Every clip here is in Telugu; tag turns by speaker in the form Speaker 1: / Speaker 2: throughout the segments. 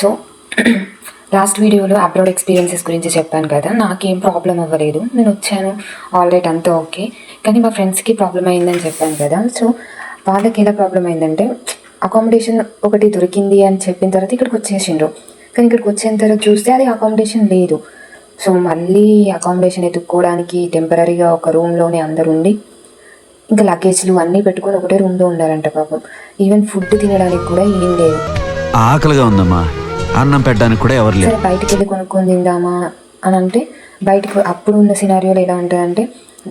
Speaker 1: సో లాస్ట్ వీడియోలో అబ్రాడ్ ఎక్స్పీరియన్సెస్ గురించి చెప్పాను కదా, నాకేం ప్రాబ్లం అవ్వలేదు, నేను వచ్చాను ఆల్ రైట్ అంతా ఓకే. కానీ మా ఫ్రెండ్స్కి ప్రాబ్లం అయిందని చెప్పాను కదా. సో వాళ్ళకి ఎలా ప్రాబ్లం అయిందంటే, అకామిడేషన్ ఒకటి దొరికింది అని చెప్పిన తర్వాత ఇక్కడికి వచ్చేసిండ్రు. కానీ ఇక్కడికి వచ్చిన తర్వాత చూస్తే అది అకామిడేషన్ లేదు. సో మళ్ళీ అకామిడేషన్ ఎత్తుక్కోవడానికి టెంపరీగా ఒక రూమ్లోనే అందరు ఉండి, ఇంకా లగేజ్లు అన్నీ పెట్టుకొని ఒకటే రూమ్లో ఉండాలంట పాపం. ఈవెన్ ఫుడ్ తినడానికి కూడా ఏం లేదు.
Speaker 2: ఆకలిగా ఉందమ్మా, అన్నం పెట్టడానికి కూడా ఎవరు లేరు.
Speaker 1: సరే బయటికి వెళ్ళి కొనుక్కొని తిందామా అని అంటే, బయటకు అప్పుడు ఉన్న సినారియోలో ఎలా ఉంటుందంటే,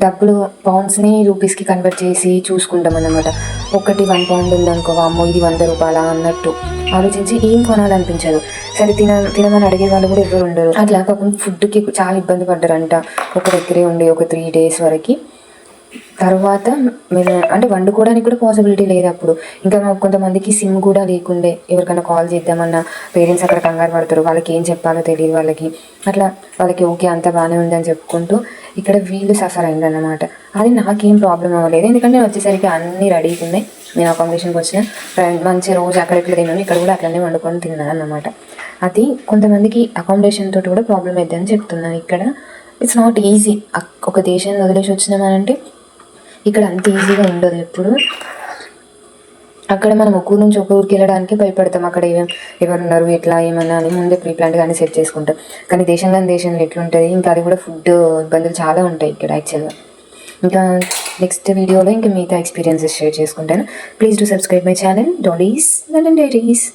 Speaker 1: డబ్బులు పౌండ్స్ని రూపీస్కి కన్వర్ట్ చేసి చూసుకుంటాం అన్నమాట. ఒకటి 1 పౌండ్ ఉందనుకో, అమ్మో ఇది 100 రూపాయలా అన్నట్టు ఆలోచించి ఏం కొనాలనిపించదు. సరే తినమని అడిగే వాళ్ళు కూడా ఎవరు ఉండరు. అట్లా పాపం ఫుడ్కి చాలా ఇబ్బంది పడ్డారంట ఒక దగ్గరే ఉండి ఒక 3 days వరకు. తర్వాత మేము అంటే వండుకోవడానికి కూడా పాసిబిలిటీ లేదు అప్పుడు. ఇంకా కొంతమందికి సిమ్ కూడా లేకుండే, ఎవరికైనా కాల్ చేద్దామన్నా పేరెంట్స్ అక్కడ కంగారు పడతారు, వాళ్ళకి ఏం చెప్పాలో తెలియదు వాళ్ళకి. అట్లా వాళ్ళకి ఓకే అంతా బాగానే ఉందని చెప్పుకుంటూ ఇక్కడ వీళ్ళు సఫర్ అయిందన్నమాట. అది నాకేం ప్రాబ్లం అవ్వలేదు, ఎందుకంటే నేను వచ్చేసరికి అన్నీ రెడీగా ఉన్నాయి. నేను అకామిడేషన్కి వచ్చిన మంచి రోజు అక్కడిక్కడ తిన్నాను, ఇక్కడ కూడా అట్లనే వండుకొని తిన్నాను అన్నమాట. అది కొంతమందికి అకామిడేషన్ తోటి కూడా ప్రాబ్లం అవుతుందని చెప్తున్నాను. ఇక్కడ ఇట్స్ నాట్ ఈజీ. ఒక దేశాన్ని వదిలేసి వచ్చినామనంటే ఇక్కడ అంత ఈజీగా ఉండదు ఎప్పుడు. అక్కడ మనం ఒక ఊరు నుంచి ఒక ఊరికి వెళ్ళడానికి భయపడతాం, అక్కడ ఎవరున్నారు ఎట్లా ఏమన్నా అని ముందే ప్రీప్లాన్గా కానీ సెట్ చేసుకుంటాం. కానీ దేశంలో ఎట్లుంటుంది, ఇంకా అది కూడా ఫుడ్ ఇబ్బందులు చాలా ఉంటాయి ఇక్కడ యాక్చువల్గా. ఇంకా నెక్స్ట్ వీడియోలో ఇంకా మిగతా ఎక్స్పీరియన్సెస్ షేర్ చేసుకుంటాను. Please do subscribe my channel Dolly's London diaries.